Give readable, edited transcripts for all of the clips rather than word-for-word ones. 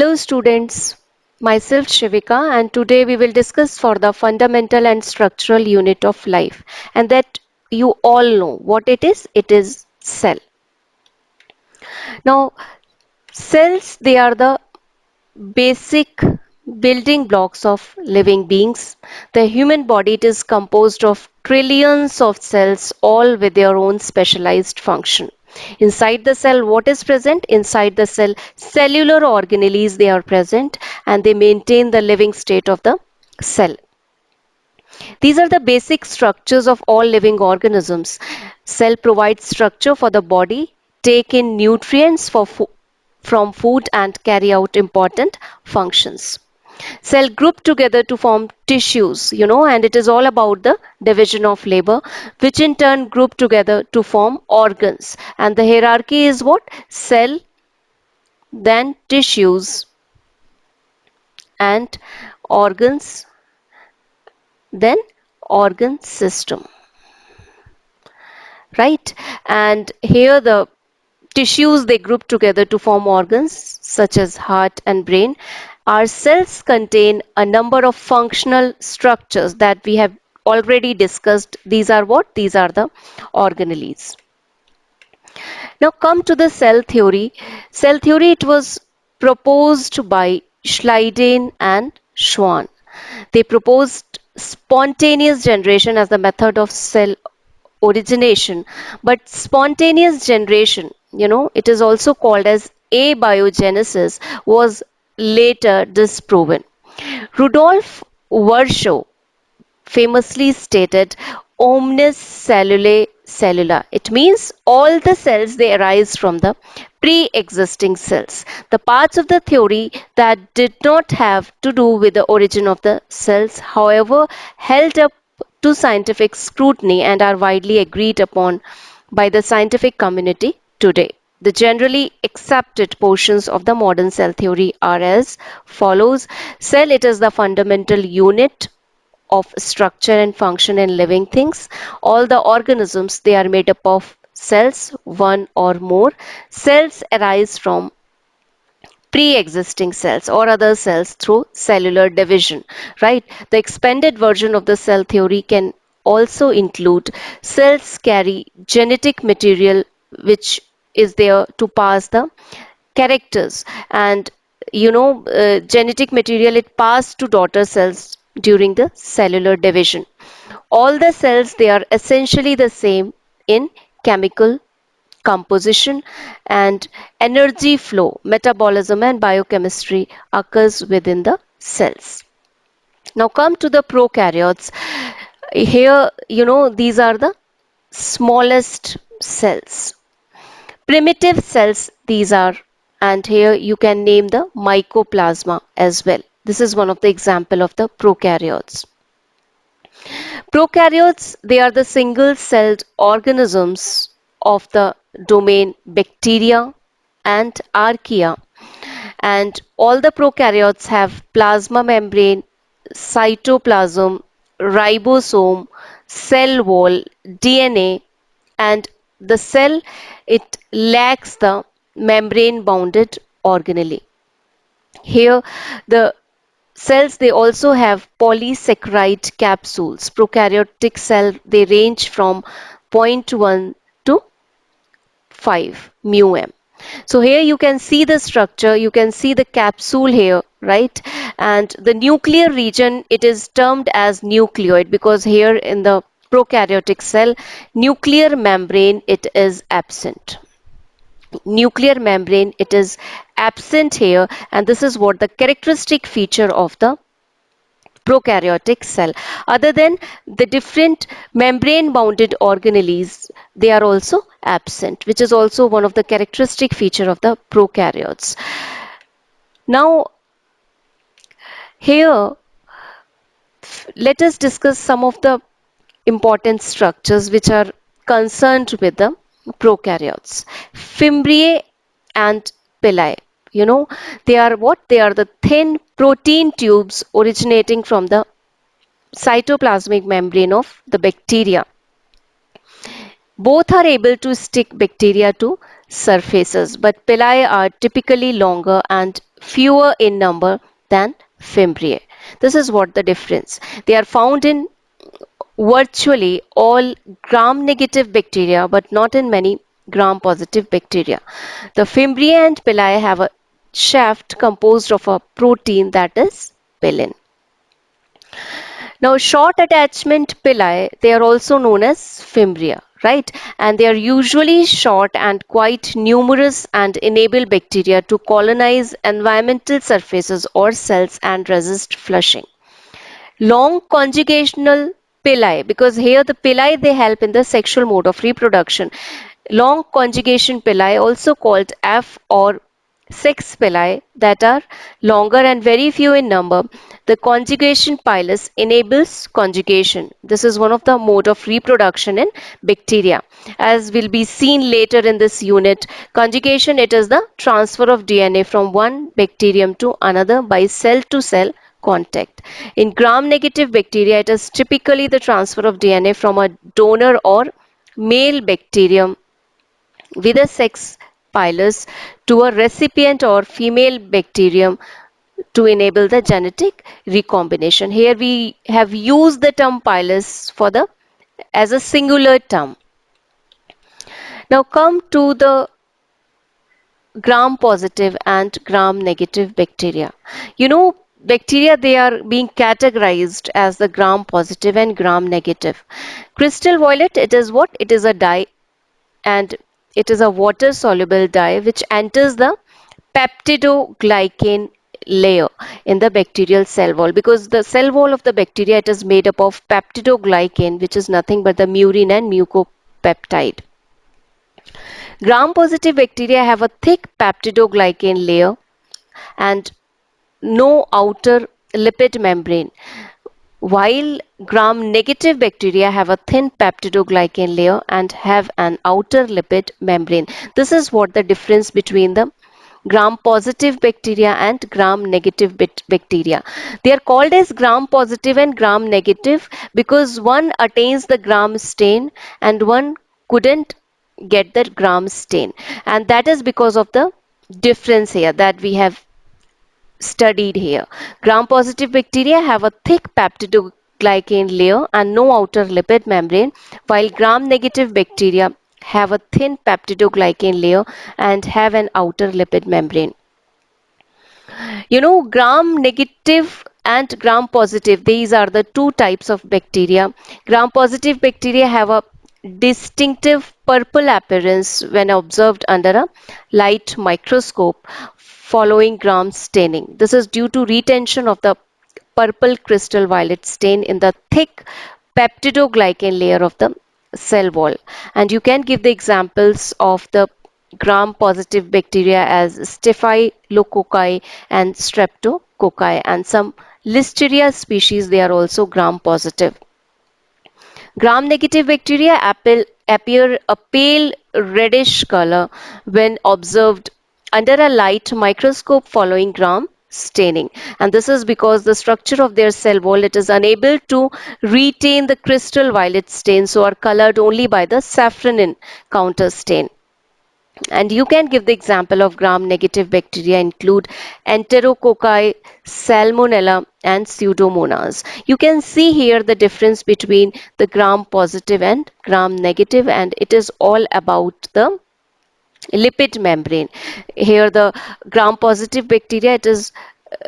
Hello students, myself Shivika and today we will discuss for the fundamental and structural unit of life and that you all know what it is cell. Now cells they are the basic building blocks of living beings. The human body it is composed of trillions of cells all with their own specialized function. Inside the cell, what is present? Inside the cell, cellular organelles they are present and they maintain the living state of the cell. These are the basic structures of all living organisms. Cell provides structure for the body, take in nutrients from food and carry out important functions. Cell group together to form tissues, and it is all about the division of labor, which in turn group together to form organs. And the hierarchy is what? Cell, then tissues, and organs, then organ system, right? And here the tissues they group together to form organs such as heart and brain. Our cells contain a number of functional structures that we have already discussed. These are what? These are the organelles. Now come to the cell theory. Cell theory it was proposed by Schleiden and Schwann. They proposed spontaneous generation as the method of cell origination, but spontaneous generation, it is also called as abiogenesis, was later disproven. Rudolf Virchow famously stated omnis cellulae cellula. It means all the cells they arise from the pre-existing cells. The parts of the theory that did not have to do with the origin of the cells, however, held up to scientific scrutiny and are widely agreed upon by the scientific community today. The generally accepted portions of the modern cell theory are as follows. Cell, it is the fundamental unit of structure and function in living things. All the organisms they are made up of cells, one or more. Cells arise from pre-existing cells or other cells through cellular division, right? The expanded version of the cell theory can also include cells carry genetic material which is there to pass the characters and genetic material it passed to daughter cells during the cellular division. All the cells they are essentially the same in chemical composition and energy flow, metabolism and biochemistry occurs within the cells. Now come to the prokaryotes. Here, these are the smallest cells. Primitive cells these are, and here you can name the mycoplasma as well. This is one of the example of the prokaryotes. Prokaryotes, they are the single-celled organisms of the domain bacteria and archaea. And all the prokaryotes have plasma membrane, cytoplasm, ribosome, cell wall, DNA, and the cell it lacks the membrane bounded organelle. Here the cells they also have polysaccharide capsules. Prokaryotic cell they range from zero point 0.1 to 5 mu m. So here you can see the structure, you can see the capsule here, right? And the nuclear region it is termed as nucleoid because here in the prokaryotic cell nuclear membrane it is absent. Nuclear membrane it is absent here and this is what the characteristic feature of the prokaryotic cell. Other than the different membrane bounded organelles, they are also absent, which is also one of the characteristic feature of the prokaryotes. Now, here, let us discuss some of the important structures which are concerned with the prokaryotes. Fimbriae and pili. They are what? They are the thin protein tubes originating from the cytoplasmic membrane of the bacteria. Both are able to stick bacteria to surfaces, but pili are typically longer and fewer in number than Fimbriae. This is what the difference. They are found in virtually all gram-negative bacteria, but not in many gram-positive bacteria. The Fimbriae and Pili have a shaft composed of a protein that is pillin. Now, short attachment pili, they are also known as fimbria, right? And they are usually short and quite numerous and enable bacteria to colonize environmental surfaces or cells and resist flushing. Long conjugational pili, because here the pili they help in the sexual mode of reproduction. Long conjugation pili, also called F or sex pili, that are longer and very few in number. The conjugation pilus enables conjugation. This is one of the mode of reproduction in bacteria. As will be seen later in this unit, conjugation, it is the transfer of DNA from one bacterium to another by cell to cell contact. In gram-negative bacteria, it is typically the transfer of DNA from a donor or male bacterium with a sex pilus to a recipient or female bacterium to enable the genetic recombination. Here we have used the term pilus for the as a singular term. Now come to the gram positive and gram negative bacteria. You know, bacteria they are being categorized as the gram positive and gram negative. Crystal violet, it is what? It is a dye, and it is a water soluble dye which enters the peptidoglycan layer in the bacterial cell wall, because the cell wall of the bacteria, it is made up of peptidoglycan, which is nothing but the murein and mucopeptide. Gram positive bacteria have a thick peptidoglycan layer and no outer lipid membrane, while gram-negative bacteria have a thin peptidoglycan layer and have an outer lipid membrane. This is what the difference between the gram-positive bacteria and gram-negative bacteria. They are called as gram-positive and gram-negative because one attains the gram stain and one couldn't get that gram stain. And that is because of the difference here that we have studied here. Gram-positive bacteria have a thick peptidoglycan layer and no outer lipid membrane, while gram-negative bacteria have a thin peptidoglycan layer and have an outer lipid membrane. You know, gram negative and gram positive, these are the two types of bacteria. Gram positive bacteria have a distinctive purple appearance when observed under a light microscope following gram staining. This is due to retention of the purple crystal violet stain in the thick peptidoglycan layer of the cell wall. And you can give the examples of the gram-positive bacteria as Staphylococcus and Streptococcus, and some Listeria species, they are also gram-positive. Gram-negative bacteria appear a pale reddish color when observed under a light microscope following gram staining, and this is because the structure of their cell wall, it is unable to retain the crystal violet stain, so are colored only by the safranin counter stain. And you can give the example of gram-negative bacteria include Enterococci, Salmonella, and Pseudomonas. You can see here the difference between the gram-positive and gram-negative, and it is all about the lipid membrane. Here the gram-positive bacteria, it is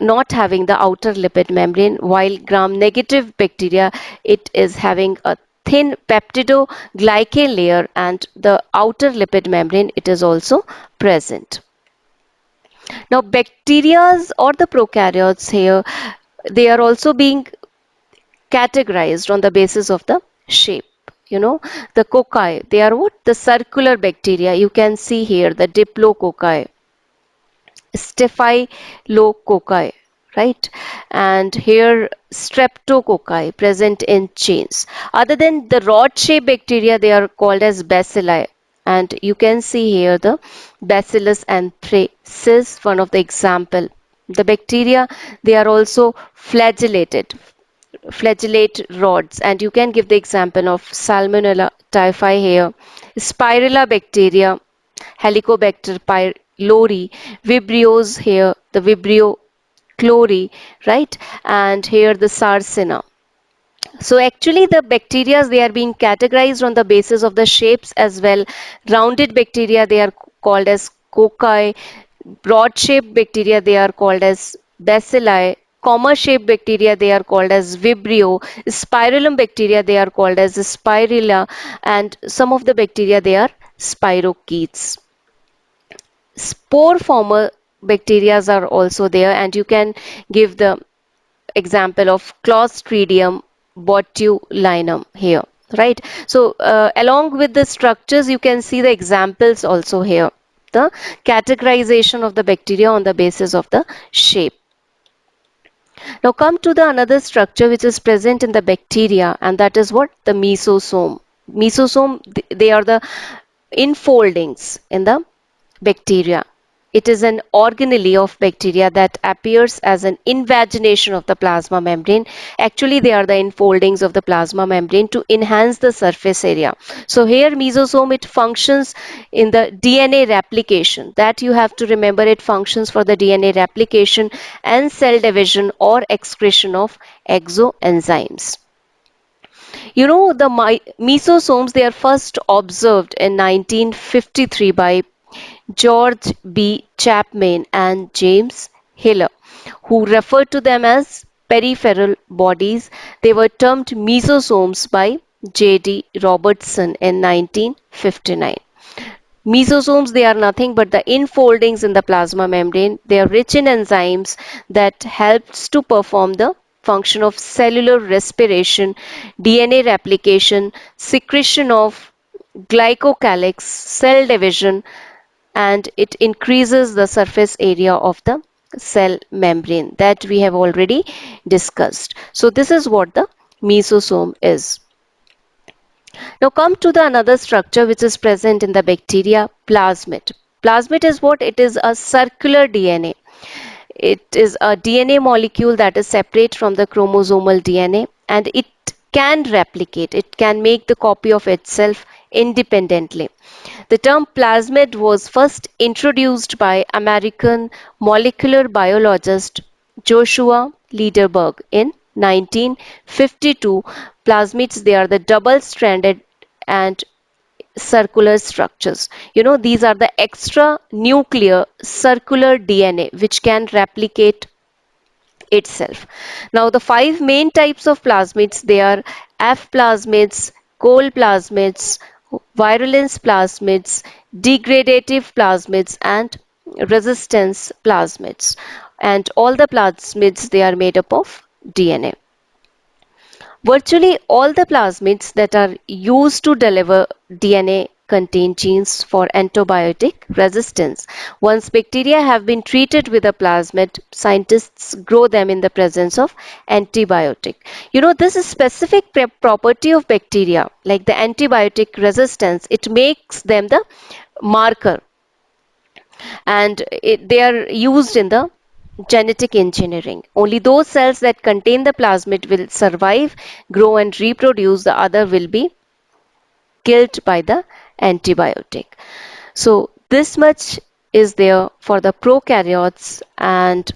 not having the outer lipid membrane, while gram-negative bacteria, it is having a thin peptidoglycan layer and the outer lipid membrane, it is also present. Now bacterias or the prokaryotes here, they are also being categorized on the basis of the shape. You know, the cocci, they are what? The circular bacteria. You can see here the diplococci, Staphylococci, right? And here streptococci present in chains. Other than the rod-shaped bacteria, they are called as bacilli. And you can see here the Bacillus anthracis, one of the example. The bacteria, they are also flagellate rods, and you can give the example of Salmonella typhi here, Spirilla bacteria, Helicobacter lori, vibrios here, the vibrio chlori, right? And here the sarcina. So actually the bacteria they are being categorized on the basis of the shapes as well. Rounded bacteria they are called as cocci, broad shaped bacteria they are called as bacilli, comma shaped bacteria they are called as vibrio, spirillum bacteria they are called as spirilla, and some of the bacteria they are spirochetes. Spore former bacteria are also there, and you can give the example of Clostridium botulinum here, right? So along with the structures, you can see the examples also here. The categorization of the bacteria on the basis of the shape. Now come to the another structure which is present in the bacteria, and that is what? The mesosome. Mesosome, they are the infoldings in the bacteria. It is an organelle of bacteria that appears as an invagination of the plasma membrane. Actually, they are the infoldings of the plasma membrane to enhance the surface area. So here mesosome, it functions in the DNA replication. That you have to remember, it functions for the DNA replication and cell division or excretion of exoenzymes. You know, the mesosomes, they are first observed in 1953 by George B. Chapman and James Hiller, who referred to them as peripheral bodies. They were termed mesosomes by J.D. Robertson in 1959. Mesosomes, they are nothing but the infoldings in the plasma membrane. They are rich in enzymes that helps to perform the function of cellular respiration, DNA replication, secretion of glycocalyx, cell division, and it increases the surface area of the cell membrane that we have already discussed. So this is what the mesosome is. Now come to the another structure which is present in the bacteria, plasmid. Plasmid is what? It is a circular DNA. It is a DNA molecule that is separate from the chromosomal DNA, and it can replicate, it can make the copy of itself independently. The term plasmid was first introduced by American molecular biologist Joshua Lederberg in 1952. Plasmids, they are the double-stranded and circular structures. You know, these are the extra nuclear circular DNA which can replicate itself. Now, the five main types of plasmids, they are F plasmids, cold plasmids, virulence plasmids, degradative plasmids, and resistance plasmids. And all the plasmids, they are made up of DNA. Virtually all the plasmids that are used to deliver DNA contain genes for antibiotic resistance. Once bacteria have been treated with a plasmid, scientists grow them in the presence of antibiotic. You know, this is specific property of bacteria, like the antibiotic resistance, it makes them the marker, and they are used in the genetic engineering. Only those cells that contain the plasmid will survive, grow, and reproduce. The other will be killed by the antibiotic. So, this much is there for the prokaryotes, and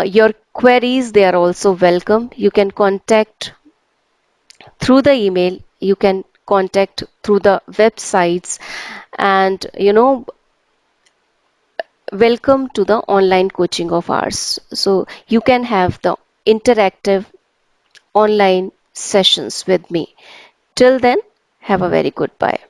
your queries, they are also welcome. You can contact through the email, you can contact through the websites, and welcome to the online coaching of ours. So you can have the interactive online sessions with me. Till then, have a very good bye.